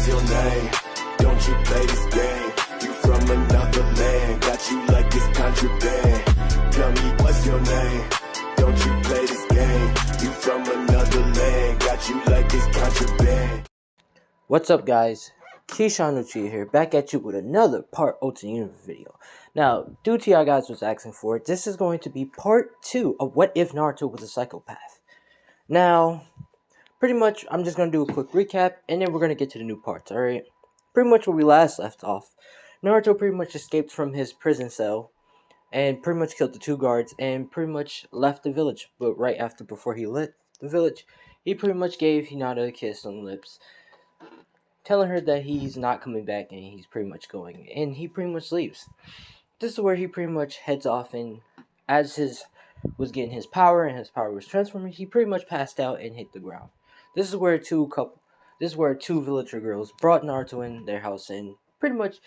your name? Don't you play this game? You from another land, got you like it's contraband. Tell me what's your name? Don't you play this game? You from another land, got you like it's contraband. What's up, guys? Keyshawn Uchiha here, back at you with another part Ultimate Universe video. Now, due to y'all guys was asking for it, this is going to be part 2 of What If Naruto Was a Psychopath. Now, pretty much, I'm just going to do a quick recap, and then we're going to get to the new parts, alright? Pretty much where we last left off, Naruto pretty much escaped from his prison cell, and pretty much killed the 2 guards, and pretty much left the village. But right after, before he left the village, he pretty much gave Hinata a kiss on the lips, telling her that he's not coming back and he's pretty much going. And he pretty much leaves. This is where he pretty much heads off, and as his was getting his power and his power was transforming, he pretty much passed out and hit the ground. This is where two villager girls brought Naruto in their house, and pretty much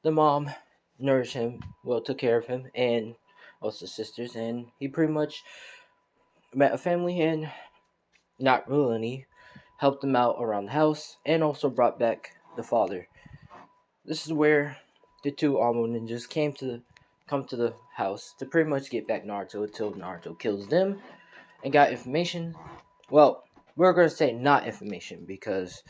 the mom nourished him, took care of him, and also sisters, and he pretty much met a family and not really helped them out around the house, and also brought back the father. This is where the 2 Amo ninjas come to the house to pretty much get back Naruto until Naruto kills them and got information. Well, we're gonna say not information because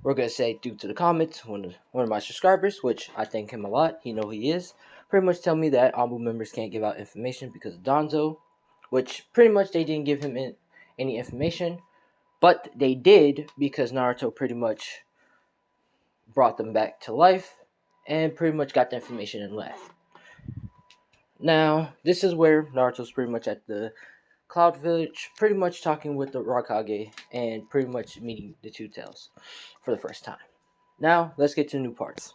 we're gonna say due to the comments, one of my subscribers, which I thank him a lot, he know he is, pretty much tell me that Amo members can't give out information because of Danzo, which pretty much they didn't give him any information. But they did because Naruto pretty much brought them back to life and pretty much got the information and left. Now, this is where Naruto's pretty much at the Cloud Village, pretty much talking with the Raikage and pretty much meeting the 2 Tails for the first time. Now, let's get to the new parts.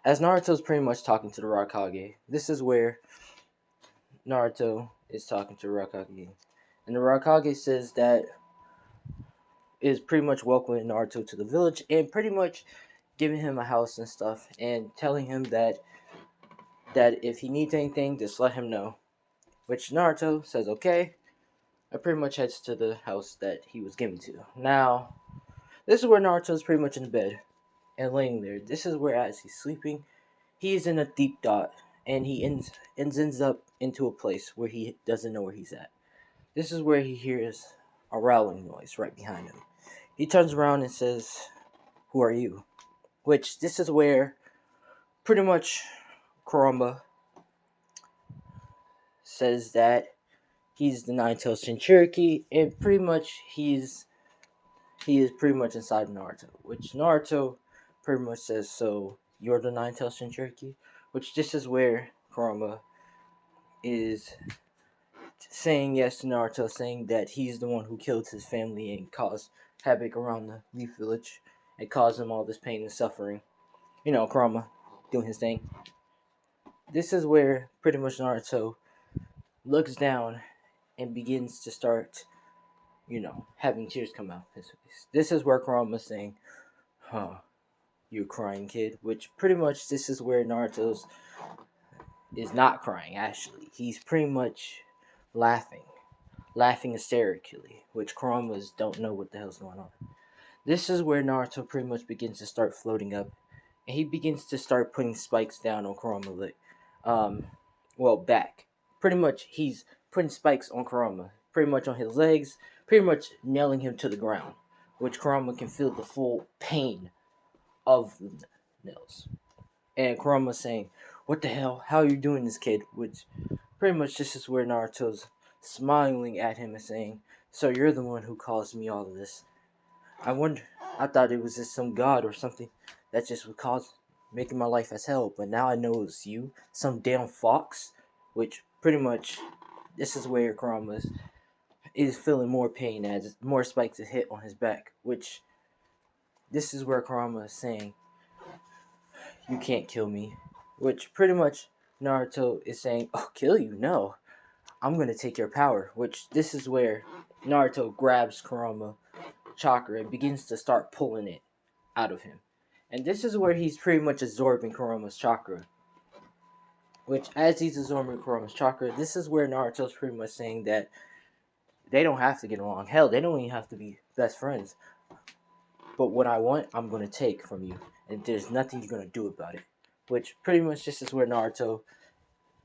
As Naruto's pretty much talking to the Raikage, this is where Naruto is talking to the Raikage. And the Raikage says that is pretty much welcoming Naruto to the village and pretty much giving him a house and stuff and telling him that if he needs anything, just let him know. Which Naruto says okay, and pretty much heads to the house that he was given to. Now, this is where Naruto's pretty much in bed and laying there. This is where, as he's sleeping, he's in a deep thought, and he ends up into a place where he doesn't know where he's at. This is where he hears a growling noise right behind him. He turns around and says, "Who are you?" Which, this is where pretty much Kurama says that he's the Nine-Tailed Shinchuriki, and pretty much he is pretty much inside Naruto. Which Naruto pretty much says, "So you're the Nine-Tailed Shinchuriki?" Which, this is where Kurama is saying yes to Naruto, saying that he's the one who killed his family and caused havoc around the Leaf Village and caused him all this pain and suffering. You know, Kurama doing his thing. This is where pretty much Naruto looks down and begins to start, having tears come out his face. This is where Kurama's saying, "Huh, you crying, kid?" Which pretty much this is where Naruto's is not crying, actually. He's pretty much laughing hysterically, which Kurama's don't know what the hell's going on. This is where Naruto pretty much begins to start floating up, and he begins to start putting spikes down on Kurama, back. Pretty much he's putting spikes on Kurama, pretty much on his legs, pretty much nailing him to the ground, which Kurama can feel the full pain of the nails. And Kurama's saying, "What the hell? How are you doing this, kid?" Which pretty much this is where Naruto's smiling at him and saying, "So you're the one who caused me all of this. I thought it was just some god or something that just would cause making my life as hell, but now I know it's you, some damn fox." Which pretty much this is where Kurama is feeling more pain as more spikes is hit on his back. Which this is where Kurama is saying, "You can't kill me." Which pretty much Naruto is saying, "Oh, kill you? No. I'm going to take your power." Which this is where Naruto grabs Kurama chakra and begins to start pulling it out of him. And this is where he's pretty much absorbing Kurama's chakra. Which, as he's absorbing Kurama's chakra, this is where Naruto's pretty much saying that they don't have to get along. Hell, they don't even have to be best friends. but what I want, I'm going to take from you, and there's nothing you're going to do about it. Which pretty much this is where Naruto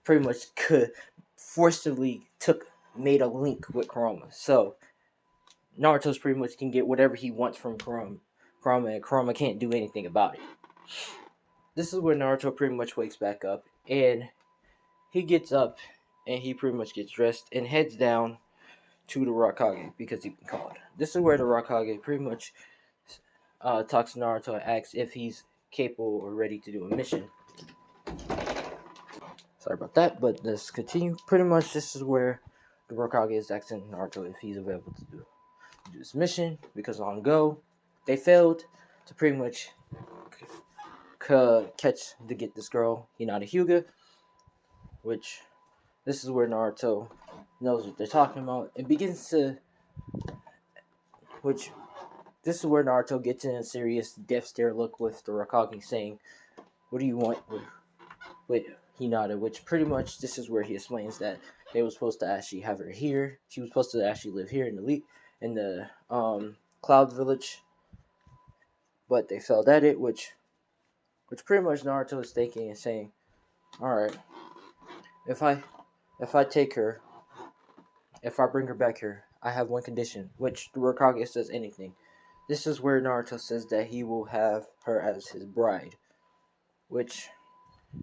pretty much could forcibly made a link with Kurama. So Naruto's pretty much can get whatever he wants from Kurama, and Kurama can't do anything about it. This is where Naruto pretty much wakes back up, and he gets up, and he pretty much gets dressed and heads down to the Raikage because he's been called. This is where the Raikage pretty much talks to Naruto and asks if he's capable or ready to do a mission. Sorry about that, but let's continue. Pretty much this is where the Raikage is asking Naruto if he's available to do this mission, because long ago they failed to pretty much get this girl Hinata Hyuga, which this is where Naruto knows what they're talking about and begins to, which this is where Naruto gets in a serious death stare look with the Raikage, saying, "What do you want with Hinata?" Which pretty much this is where he explains that they were supposed to actually have her here. She was supposed to actually live here in the Cloud Village, but they failed at it, which pretty much Naruto is thinking and saying, "All right, if I take her, if I bring her back here, I have one condition," which the Raikage says anything. This is where Naruto says that he will have her as his bride, which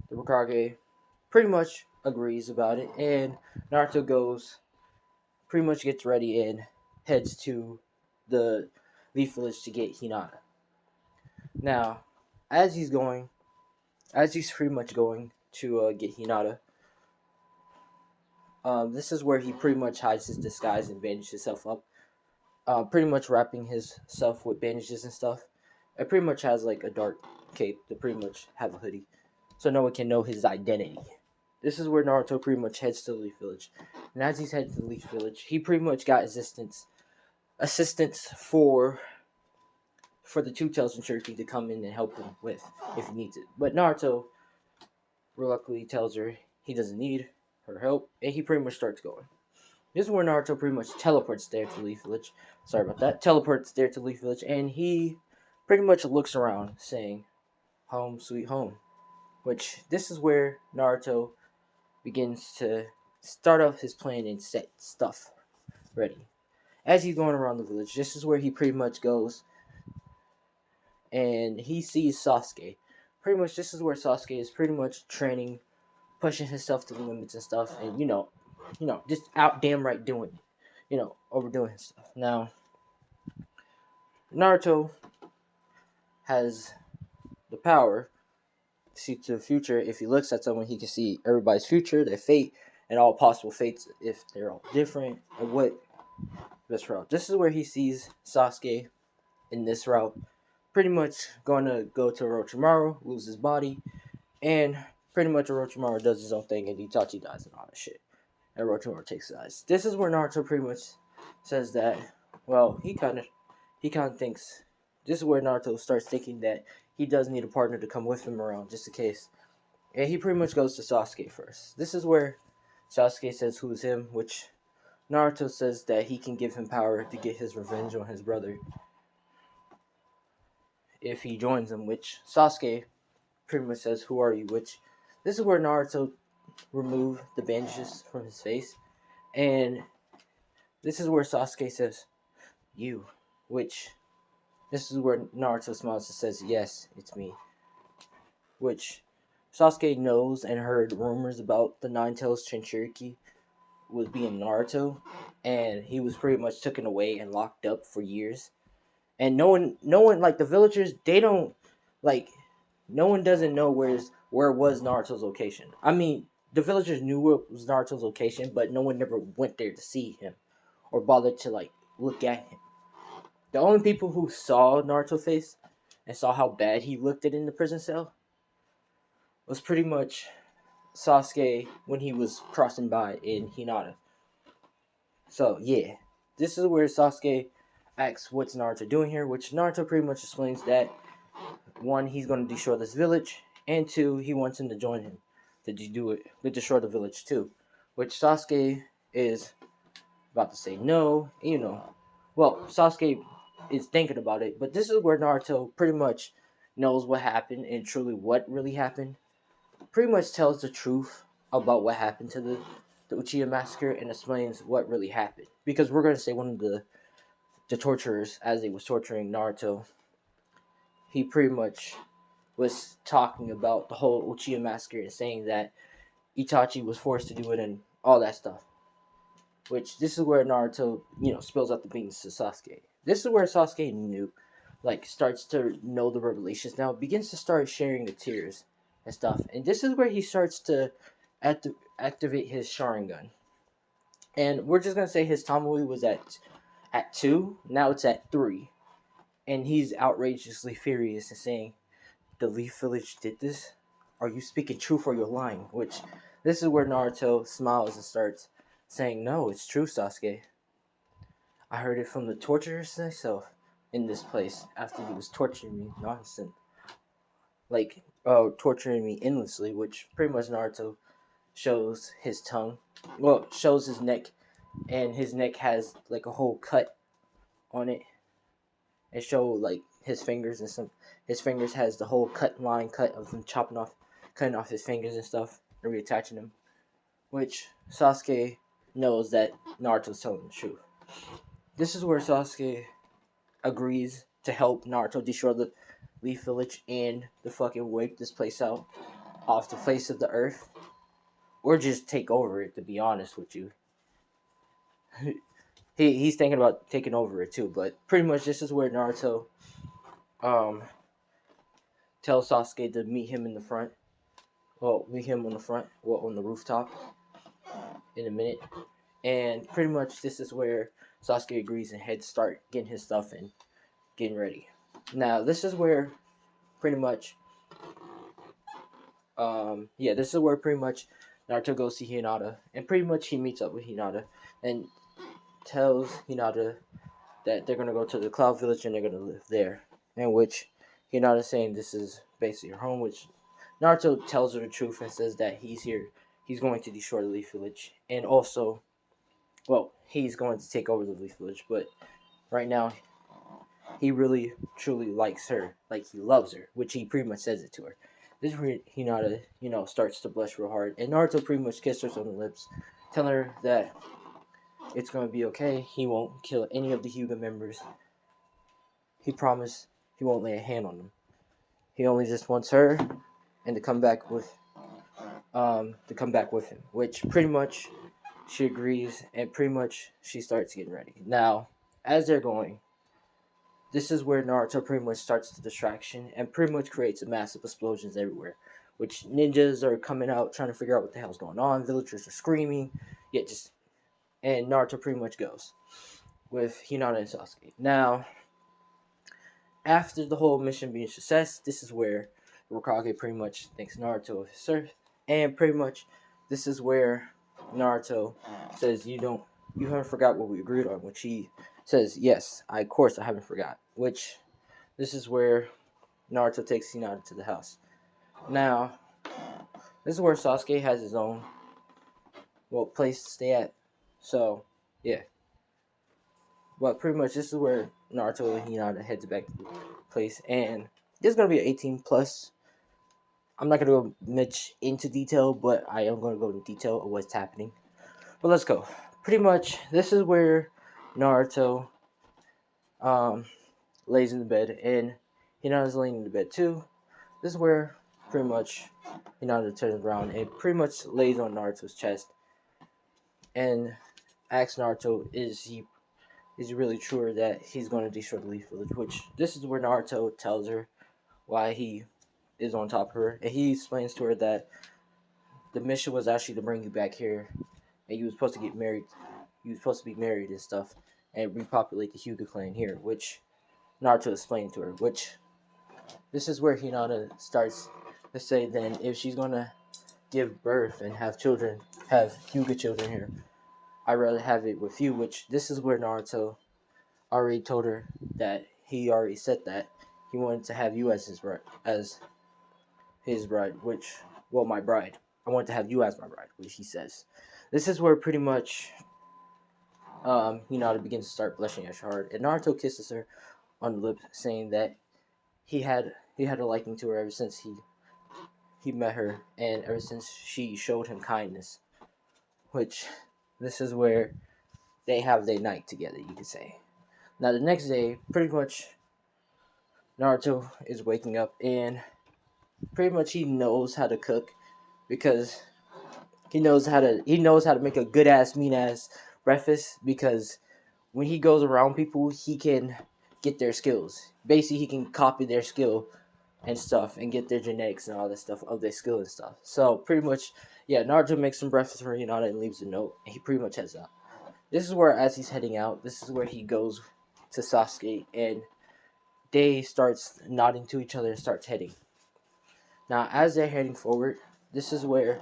the Raikage pretty much agrees about it, and Naruto pretty much gets ready and heads to the Leaf Village to get Hinata. Now, as he's pretty much going to get Hinata, this is where he pretty much hides his disguise and bandages himself up, pretty much wrapping himself with bandages and stuff. It pretty much has like a dark cape to pretty much have a hoodie, so no one can know his identity. This is where Naruto pretty much heads to the Leaf Village, and as he's heading to the Leaf Village, he pretty much got assistance for the Two Tails and Cherokee to come in and help him with if he needs it. But Naruto reluctantly tells her he doesn't need her help, and he pretty much starts going. This is where Naruto pretty much teleports there to Leaf Village. Sorry about that. Teleports there to Leaf Village, and he pretty much looks around, saying, "Home, sweet home." Which this is where Naruto begins to start off his plan and set stuff ready. As he's going around the village, this is where he pretty much goes, and he sees Sasuke. Pretty much this is where Sasuke is pretty much training, pushing himself to the limits and stuff, and just out damn right doing it, overdoing his stuff. Now, Naruto has the power to see to the future. If he looks at someone, he can see everybody's future, their fate, and all possible fates if they're all different, and what best route. This is where he sees Sasuke in this route, pretty much going to go to Orochimaru, lose his body, and pretty much Orochimaru does his own thing, and Itachi dies and all that shit. And Orochimaru takes his eyes. This is where Naruto pretty much says that, well, he kind of thinks, this is where Naruto starts thinking that he does need a partner to come with him around, just in case. And he pretty much goes to Sasuke first. This is where Sasuke says who's him, which Naruto says that he can give him power to get his revenge on his brother if he joins him, which Sasuke pretty much says, "Who are you?" Which this is where Naruto removed the bandages from his face, and this is where Sasuke says, "You," which this is where Naruto smiles and says, "Yes, it's me." Which Sasuke knows and heard rumors about the Nine-Tails Jinchuriki was being Naruto, and he was pretty much taken away and locked up for years. And no one like the villagers, they don't like, no one doesn't know where was Naruto's location. I mean, the villagers knew where was Naruto's location, but no one never went there to see him or bothered to like look at him. The only people who saw Naruto's face and saw how bad he looked in the prison cell was pretty much Sasuke when he was crossing by in Hinata. So yeah, this is where Sasuke asks what's Naruto doing here, which Naruto pretty much explains that one, he's going to destroy this village, and two, he wants him to join him to destroy the village too, which Sasuke is about to say no. Well, Sasuke is thinking about it. But this is where Naruto pretty much knows what happened and truly what really happened. Pretty much tells the truth about what happened to the Uchiha massacre and explains what really happened. Because we're gonna say one of the torturers, as they was torturing Naruto, he pretty much was talking about the whole Uchiha massacre and saying that Itachi was forced to do it and all that stuff. Which this is where Naruto, spills out the beans to Sasuke. This is where Sasuke starts to know the revelations now, begins to start sharing the tears and stuff. And this is where he starts to activate his Sharingan. And we're just gonna say his Tomoe was at 2, now it's at 3. And he's outrageously furious and saying, the Leaf Village did this? Are you speaking truth or you're lying? Which, this is where Naruto smiles and starts saying, no, it's true, Sasuke. I heard it from the torturers myself in this place after he was torturing me nonsense. Torturing me endlessly, which pretty much Naruto shows his tongue. Well, shows his neck, and his neck has like a whole cut on it. And show like his fingers and his fingers has the whole cut of him cutting off his fingers and stuff and reattaching them. Which Sasuke knows that Naruto's telling the truth. This is where Sasuke agrees to help Naruto destroy the Leaf Village and to fucking wipe this place out off the face of the earth. Or just take over it, to be honest with you. He's thinking about taking over it too, but pretty much this is where Naruto tells Sasuke to meet him in the front. Well, meet him on the front, on the rooftop in a minute. And pretty much this is where Sasuke agrees and heads start getting his stuff and getting ready. Now, this is where pretty much this is where pretty much Naruto goes to Hinata, and pretty much he meets up with Hinata and tells Hinata that they're gonna go to the Cloud Village and they're gonna live there. In which Hinata's saying this is basically her home, which Naruto tells her the truth and says that he's going to destroy the Leaf Village, and also, well, he's going to take over the Leaf Village, but right now, he really, truly likes her, like he loves her, which he pretty much says it to her. This is where Hinata, starts to blush real hard, and Naruto pretty much kisses her on the lips, telling her that it's going to be okay, he won't kill any of the Hyuga members. He promised he won't lay a hand on them. He only just wants her and to come back with him, which pretty much she agrees, and pretty much she starts getting ready. Now, as they're going, this is where Naruto pretty much starts the distraction and pretty much creates massive explosions everywhere, which ninjas are coming out trying to figure out what the hell's going on. Villagers are screaming, and Naruto pretty much goes with Hinata and Sasuke. Now, after the whole mission being a success, this is where Hokage pretty much thanks Naruto of his service, and pretty much this is where Naruto says, you haven't forgot what we agreed on, which he says, yes, of course I haven't forgot. Which, this is where Naruto takes Hinata to the house. Now, this is where Sasuke has his own, place to stay at. So, yeah. But pretty much this is where Naruto and Hinata heads back to the place. And this is going to be an 18 plus. I'm not going to go much into detail, but I am going to go into detail of what's happening. But let's go. Pretty much, this is where Naruto lays in the bed, and Hinata's laying in the bed too. This is where pretty much Hinata turns around and pretty much lays on Naruto's chest and asks Naruto, is he really sure that he's going to destroy the Leaf Village? Which, this is where Naruto tells her why he is on top of her, and he explains to her that the mission was actually to bring you back here, and you were supposed to get married. You were supposed to be married and stuff, and repopulate the Hyuga clan here, which Naruto explained to her. Which, this is where Hinata starts to say, then if she's gonna give birth and have children, have Hyuga children here, I'd rather have it with you. Which, this is where Naruto already told her that he already said that he wanted to have you as his bride, which, my bride. I want to have you as my bride, which he says. This is where pretty much Hinata begins to start blushing extra hard, and Naruto kisses her on the lips, saying that he had a liking to her ever since he met her, and ever since she showed him kindness. Which this is where they have their night together, you could say. Now the next day, pretty much Naruto is waking up, and pretty much he knows how to cook because he knows how to make a good ass mean ass breakfast because when he goes around people, he can get their skills. Basically, he can copy their skill and stuff and get their genetics and all that stuff of their skill and stuff. So pretty much, yeah, Naruto makes some breakfast for Hinata and leaves a note, and he pretty much heads out. This is where, as he's heading out, this is where he goes to Sasuke, and they starts nodding to each other and starts heading. Now, as they're heading forward, this is where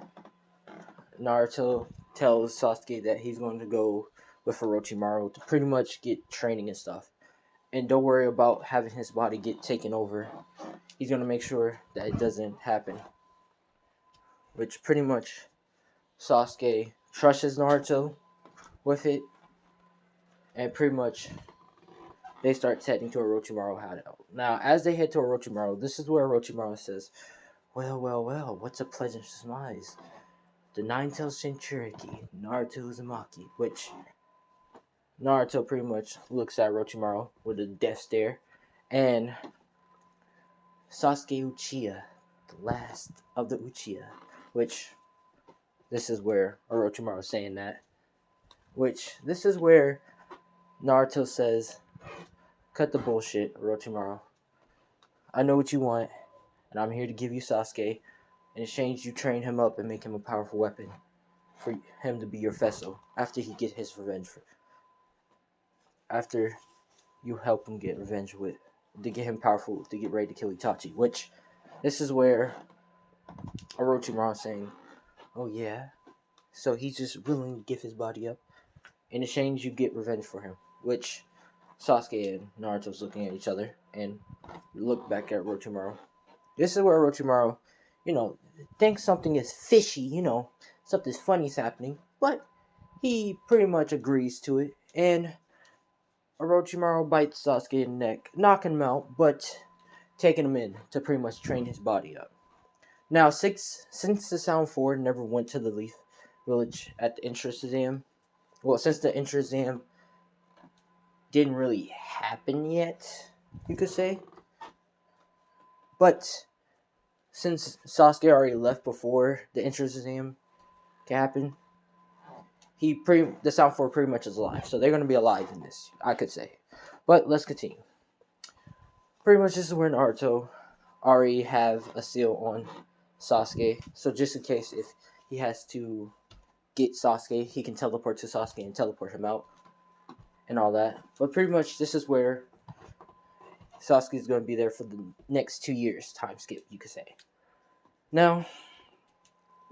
Naruto tells Sasuke that he's going to go with Orochimaru to pretty much get training and stuff. And don't worry about having his body get taken over. He's going to make sure that it doesn't happen. Which pretty much Sasuke trusts Naruto with it. And pretty much they start heading to Orochimaru hideout. Now, as they head to Orochimaru, this is where Orochimaru says, well, what's a pleasant surmise? The Nine-Tailed Shinchuriki, Naruto Uzumaki, which Naruto pretty much looks at Orochimaru with a death stare, and Sasuke Uchiha, the last of the Uchiha, which this is where Orochimaru is saying that, which this is where Naruto says, cut the bullshit, Orochimaru. I know what you want, and I'm here to give you Sasuke. In exchange, you train him up and make him a powerful weapon for him to be your vessel after he gets his revenge. After you help him get revenge to get him powerful, to get ready to kill Itachi. Which, this is where Orochimaru is saying, oh yeah, so he's just willing to give his body up. In exchange, you get revenge for him. Which, Sasuke and Naruto's looking at each other and look back at Orochimaru. This is where Orochimaru, thinks something is fishy, something's funny's happening, but he pretty much agrees to it, and Orochimaru bites Sasuke in the neck, knocking him out, but taking him in to pretty much train his body up. Now, since the Sound 4 never went to the Leaf Village at the entrance exam, since the entrance exam didn't really happen yet, you could say, but since Sasuke already left before the entrance exam can happen, the Sound 4 pretty much is alive. So they're going to be alive in this, I could say. But let's continue. Pretty much this is where Naruto already have a seal on Sasuke. So just in case if he has to get Sasuke, he can teleport to Sasuke and teleport him out and all that. But pretty much this is where Sasuke is going to be there for the next 2 years, time skip, you could say. Now,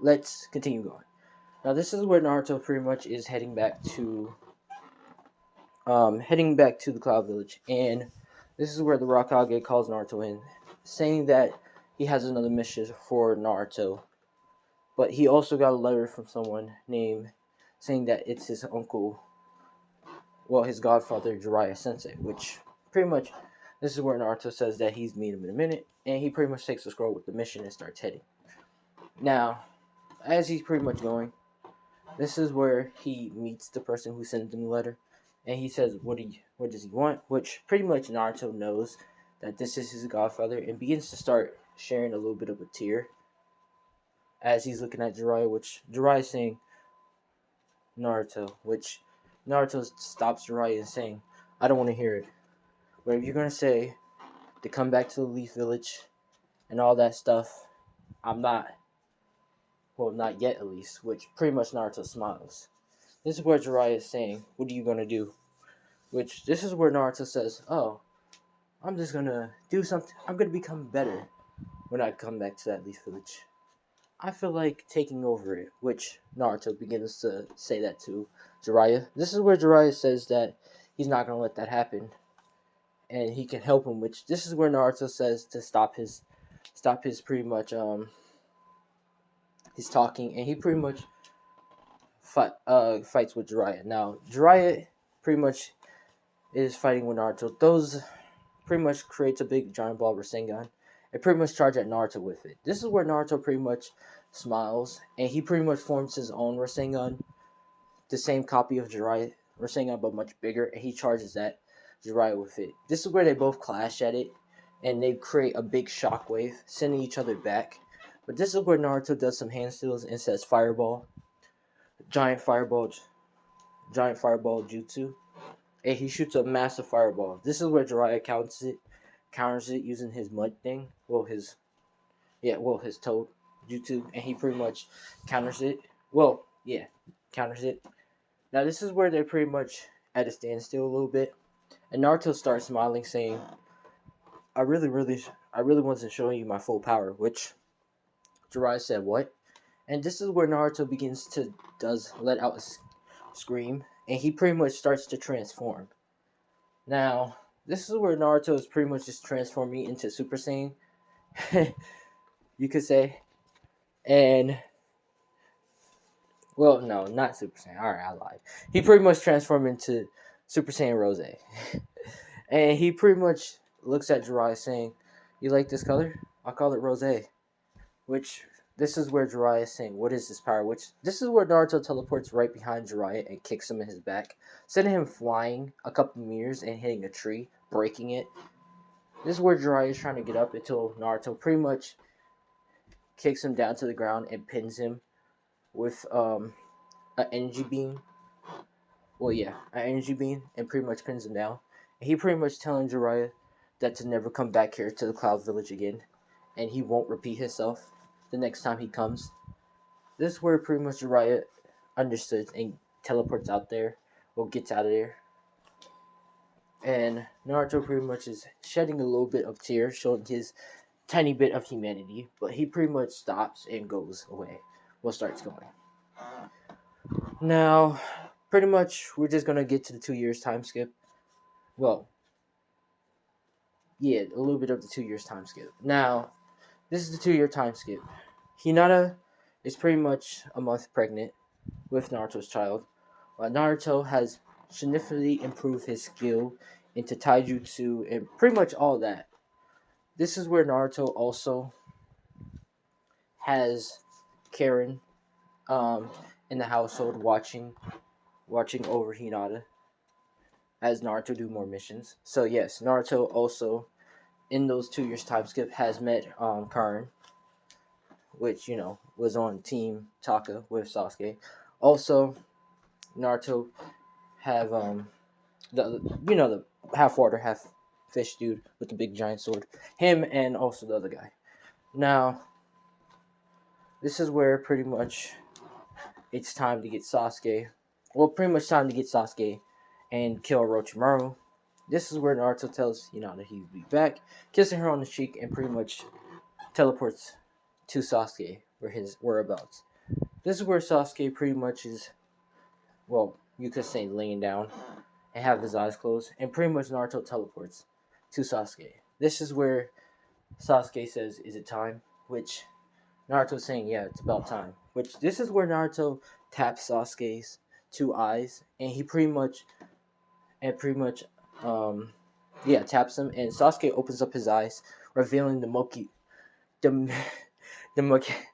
let's continue going. Now, this is where Naruto pretty much is heading back to the Cloud Village, and this is where the Raikage calls Naruto in, saying that he has another mission for Naruto, but he also got a letter from someone named saying that it's his uncle, his godfather Jiraiya Sensei, which pretty much this is where Naruto says that he's meeting him in a minute, and he pretty much takes the scroll with the mission and starts heading. Now, as he's pretty much going, this is where he meets the person who sent him the letter, and he says, what does he want? Which pretty much Naruto knows that this is his godfather, and begins to start sharing a little bit of a tear as he's looking at Jiraiya, which Jiraiya is saying, Naruto, which Naruto stops Jiraiya and saying, I don't want to hear it. But if you're going to say to come back to the Leaf Village and all that stuff, I'm not. Well, not yet at least, which pretty much Naruto smiles. This is where Jiraiya is saying, what are you going to do? Which, this is where Naruto says, oh, I'm just going to do something. I'm going to become better when I come back to that Leaf Village. I feel like taking over it, which Naruto begins to say that to Jiraiya. This is where Jiraiya says that he's not going to let that happen, and he can help him, which this is where Naruto says to stop his pretty much, he's talking, and he pretty much fights with Jiraiya. Now, Jiraiya pretty much is fighting with Naruto. Those pretty much creates a big giant ball Rasengan. It pretty much charges at Naruto with it. This is where Naruto pretty much smiles, and he pretty much forms his own Rasengan, the same copy of Jiraiya Rasengan but much bigger, and he charges at Jiraiya with it. This is where they both clash at it, and they create a big shockwave, sending each other back. But this is where Naruto does some hand steals and says fireball, giant fireball, giant fireball jutsu, and he shoots a massive fireball. This is where Jiraiya counters it using his mud thing. His toad jutsu, and he pretty much counters it. Counters it. Now this is where they're pretty much at a standstill a little bit, and Naruto starts smiling, saying, I really wasn't showing you my full power," which Jiraiya said, "What?" And this is where Naruto begins to let out a scream, and he pretty much starts to transform. Now, this is where Naruto is pretty much just transforming into Super Saiyan, you could say. And, well, no, not Super Saiyan. Alright, I lied. He pretty much transformed into Super Saiyan Rose. And he pretty much looks at Jiraiya saying, "You like this color? I'll call it Rose." Which, this is where Jiraiya is saying, "What is this power?" Which, this is where Naruto teleports right behind Jiraiya and kicks him in his back, sending him flying a couple meters and hitting a tree, breaking it. This is where Jiraiya is trying to get up until Naruto pretty much kicks him down to the ground and pins him with an energy beam. An energy beam, and pretty much pins him down. And he pretty much telling Jiraiya that to never come back here to the Cloud Village again, and he won't repeat himself the next time he comes. This is where pretty much Jiraiya understood and teleports out there, gets out of there. And Naruto pretty much is shedding a little bit of tears, showing his tiny bit of humanity, but he pretty much stops and goes away. Starts going. Now, pretty much, we're just gonna get to the 2 years time skip. A little bit of the 2 years time skip. Now, this is the 2-year time skip. Hinata is pretty much a month pregnant with Naruto's child, while Naruto has significantly improved his skill into taijutsu and pretty much all that. This is where Naruto also has Karen in the household watching over Hinata as Naruto do more missions. So yes, Naruto also in those 2 years time skip has met Karen, which was on Team Taka with Sasuke. Also, Naruto have the half water, half fish dude with the big giant sword. Him and also the other guy. Now, this is where pretty much it's time to get Sasuke. Well, pretty much time to get Sasuke and kill Orochimaru. This is where Naruto tells Hinata he'll be back, kissing her on the cheek, and pretty much teleports to Sasuke for his whereabouts. This is where Sasuke pretty much is, you could say laying down and have his eyes closed, and pretty much Naruto teleports to Sasuke. This is where Sasuke says, "Is it time?" Which Naruto's saying, "Yeah, it's about time." Which, this is where Naruto taps Sasuke's 2 eyes, and he pretty much taps him, and Sasuke opens up his eyes, revealing the Mangekyo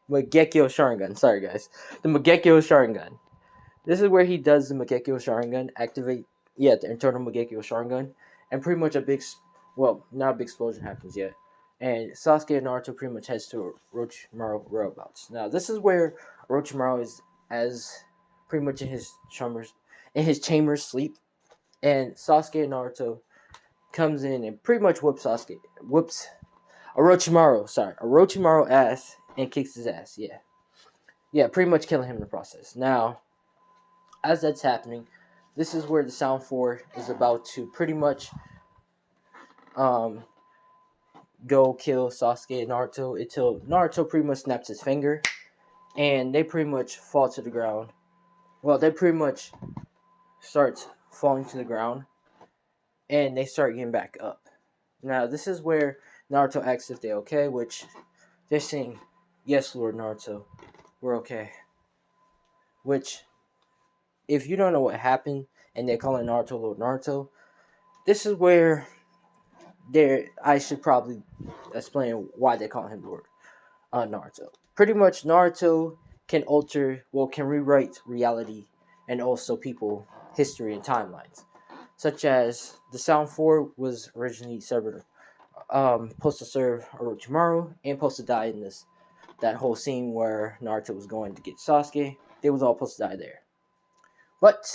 Sharingan. Sorry, guys. The Mangekyo Sharingan. This is where he does the Mangekyo Sharingan, activate, the internal Mangekyo Sharingan, and pretty much not a big explosion happens yet. And Sasuke and Naruto pretty much heads to Orochimaru whereabouts. Now, this is where Orochimaru is pretty much in his chambers sleep, and Sasuke and Naruto comes in and pretty much whoops Orochimaru ass and kicks his ass. Pretty much killing him in the process. Now, as that's happening, this is where the Sound 4 is about to pretty much go kill Sasuke and Naruto until Naruto pretty much snaps his finger, and they pretty much fall to the ground. They pretty much start falling to the ground, and they start getting back up. Now, this is where Naruto asks if they're okay, which they're saying, "Yes, Lord Naruto, we're okay." Which, if you don't know what happened and they're calling Naruto Lord Naruto. This is where I should probably explain why they call him Lord Naruto. Pretty much, Naruto can can rewrite reality and also people, history, and timelines. Such as the Sound 4 was originally supposed to serve Orochimaru and supposed to die in that whole scene where Naruto was going to get Sasuke. They was all supposed to die there. But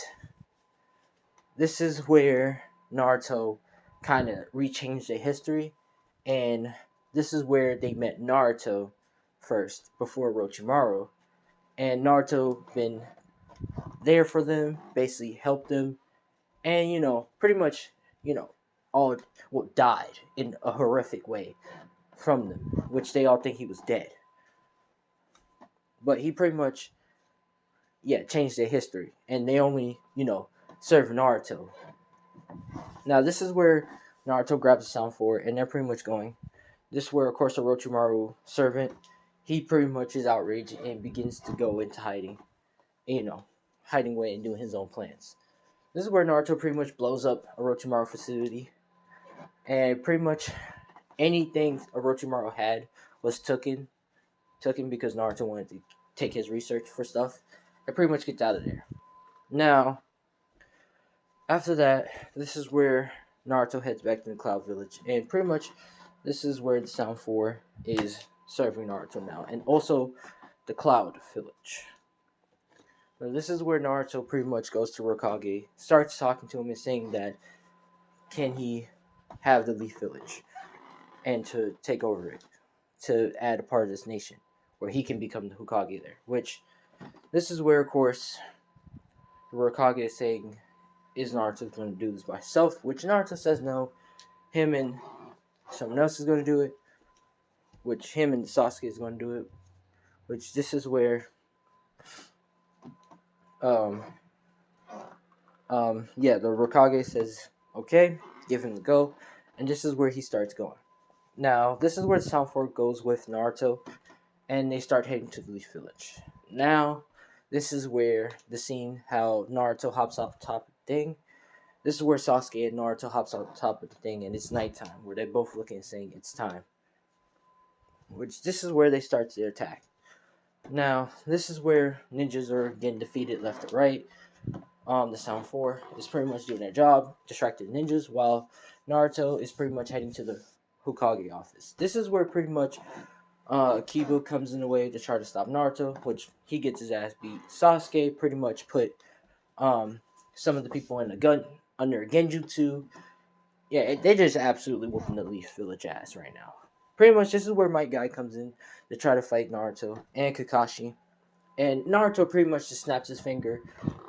this is where Naruto kind of rechanged the history, and this is where they met Naruto first before Orochimaru, and Naruto been there for them, basically helped them, and pretty much all died in a horrific way from them, which they all think he was dead. But he pretty much changed their history, and they only serve Naruto. Now this is where Naruto grabs the Sound 4, and they're pretty much going. This is where, of course, Orochimaru servant, he pretty much is outraged and begins to go into hiding, hiding away and doing his own plans. This is where Naruto pretty much blows up Orochimaru facility, and pretty much anything Orochimaru had was taken because Naruto wanted to take his research for stuff. It pretty much gets out of there. Now, after that, this is where Naruto heads back to the Cloud Village, and pretty much this is where the Sound 4 is serving Naruto now, and also the Cloud Village. Now, this is where Naruto pretty much goes to Hokage, starts talking to him and saying that can he have the Leaf Village and to take over it, to add a part of this nation where he can become the Hokage there. Which this is where, of course, the Hokage is saying, is Naruto going to do this by himself? Which Naruto says no. Him and someone else is going to do it. Which him and Sasuke is going to do it. Which this is where the Hokage says, okay, give him the go. And this is where he starts going. Now, this is where the Sound 4 goes with Naruto, and they start heading to the Leaf Village. Now, this is where the scene, how Naruto hops off the top of the thing. This is where Sasuke and Naruto hops off the top of the thing, and it's nighttime, where they're both looking and saying it's time. Which, this is where they start their attack. Now, this is where ninjas are getting defeated left and right. The Sound 4 is pretty much doing their job, distracting ninjas, while Naruto is pretty much heading to the Hokage office. This is where pretty much Kiba comes in the way to try to stop Naruto, which he gets his ass beat. Sasuke pretty much put some of the people in the gun under a genjutsu. Yeah, they're just absolutely whooping the Leaf Village ass right now. Pretty much this is where Might Guy comes in to try to fight Naruto and Kakashi. And Naruto pretty much just snaps his finger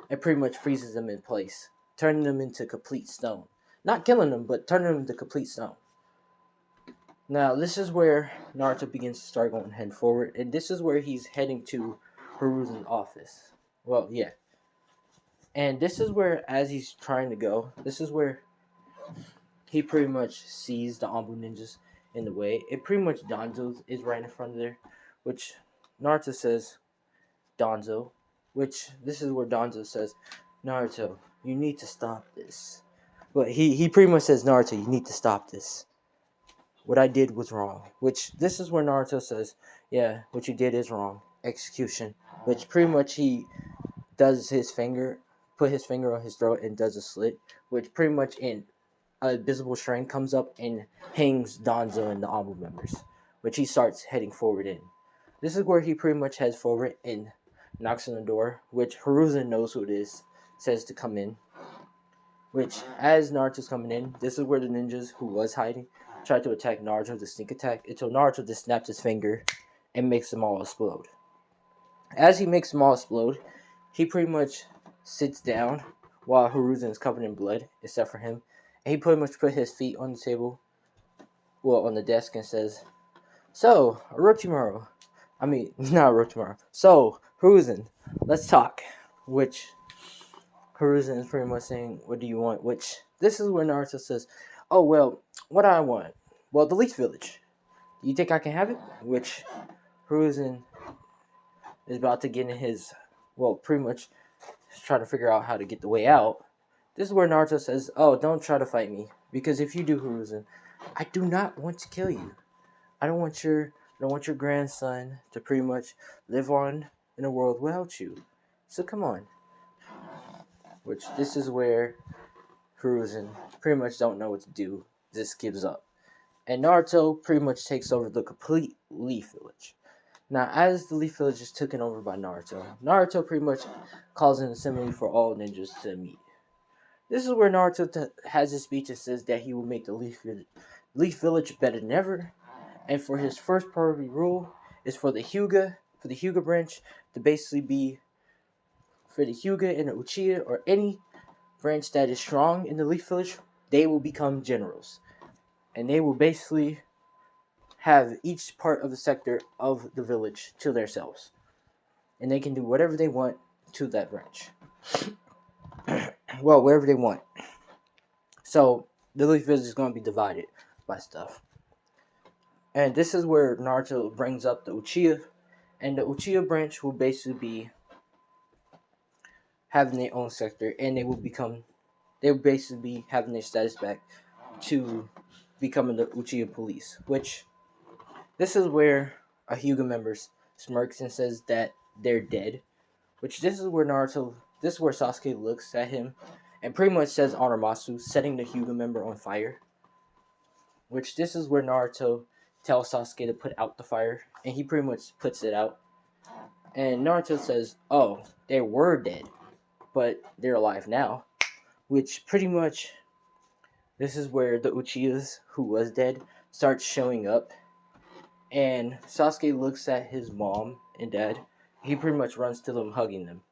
and pretty much freezes them in place, turning them into complete stone. Not killing them, but turning them into complete stone. Now, this is where Naruto begins to start going head forward, and this is where he's heading to Hiruzen's office. Well, yeah. And this is where, as he's trying to go, this is where he pretty much sees the Anbu ninjas in the way. It pretty much Danzo is right in front of there, which Naruto says, Danzo, which this is where Danzo says, Naruto, you need to stop this. But he pretty much says, Naruto, you need to stop this. What I did was wrong. Which this is where Naruto says, yeah, what you did is wrong. Execution. Which pretty much he does put his finger on his throat and does a slit. Which pretty much in a visible string comes up and hangs Danzo and the Anbu members. Which he starts heading forward in. This is where he pretty much heads forward and knocks on the door. Which Hiruzen knows who it is. Says to come in. Which, as Naruto's coming in, this is where the ninjas who was hiding tried to attack Naruto with a sneak attack until Naruto just snaps his finger and makes them all explode. As he makes them all explode, he pretty much sits down while Hiruzen is covered in blood, except for him. And he pretty much put his feet on the table, on the desk, and says, so, Orochimaru, not Orochimaru, so, Hiruzen, let's talk. Which Hiruzen is pretty much saying, what do you want? Which, this is where Naruto says, oh, well, what do I want? Well, the Leaf Village. You think I can have it? Which Hiruzen is about to get in his, pretty much trying to figure out how to get the way out. This is where Naruto says, "Oh, don't try to fight me, because if you do, Hiruzen, I do not want to kill you. I don't want your grandson to pretty much live on in a world without you. So come on." Which this is where Hiruzen pretty much don't know what to do. Just gives up. And Naruto pretty much takes over the complete Leaf Village. Now, as the Leaf Village is taken over by Naruto, Naruto pretty much calls an assembly for all ninjas to meet. This is where Naruto has his speech and says that he will make the Leaf Village better than ever. And for his first priority rule is for the Hyuga branch to basically be for the Hyuga and the Uchiha or any branch that is strong in the Leaf Village, they will become generals. And they will basically have each part of the sector of the village to themselves. And they can do whatever they want to that branch. Well, wherever they want. So, the Leaf Village is going to be divided by stuff. And this is where Naruto brings up the Uchiha. And the Uchiha branch will basically be having their own sector. And they will basically be having their status back to becoming the Uchiha police. Which, this is where a Hyuga member smirks and says that they're dead. Which this is where Sasuke looks at him and pretty much says Aramasu, setting the Hyuga member on fire. Which this is where Naruto tells Sasuke to put out the fire, and he pretty much puts it out. And Naruto says, "Oh, they were dead, but they're alive now." Which pretty much, this is where the Uchihas, who was dead, start showing up. And Sasuke looks at his mom and dad. He pretty much runs to them, hugging them.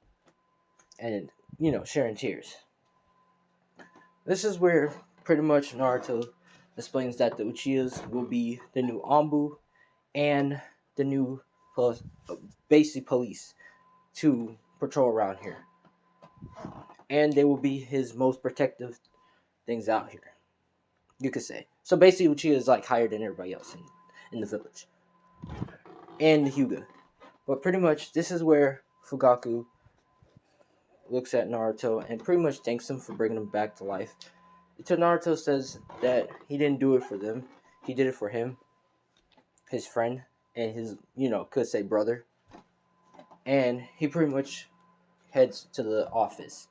And, sharing tears. This is where pretty much Naruto explains that the Uchihas will be the new Anbu and the new basic police to patrol around here. And they will be his most protective things out here, you could say. So basically Uchiha is like higher than everybody else in the village. And the Hyuga. But pretty much this is where Fugaku looks at Naruto and pretty much thanks him for bringing him back to life. Until Naruto says that he didn't do it for them. He did it for him, his friend, and his, could say brother. And he pretty much heads to the office.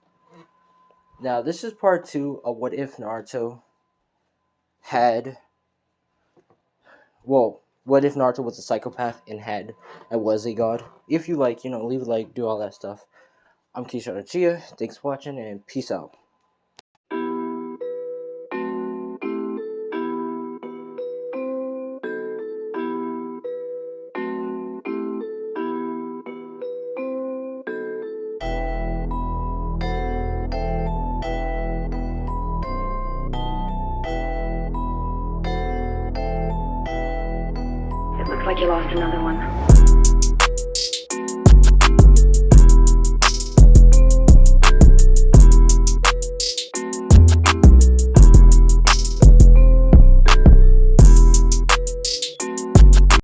Now, this is part 2 of what if Naruto what if Naruto was a psychopath and was a god. If you like, leave a like, do all that stuff. I'm Keisha Uchiha. Thanks for watching, and peace out. It looks like you lost another one.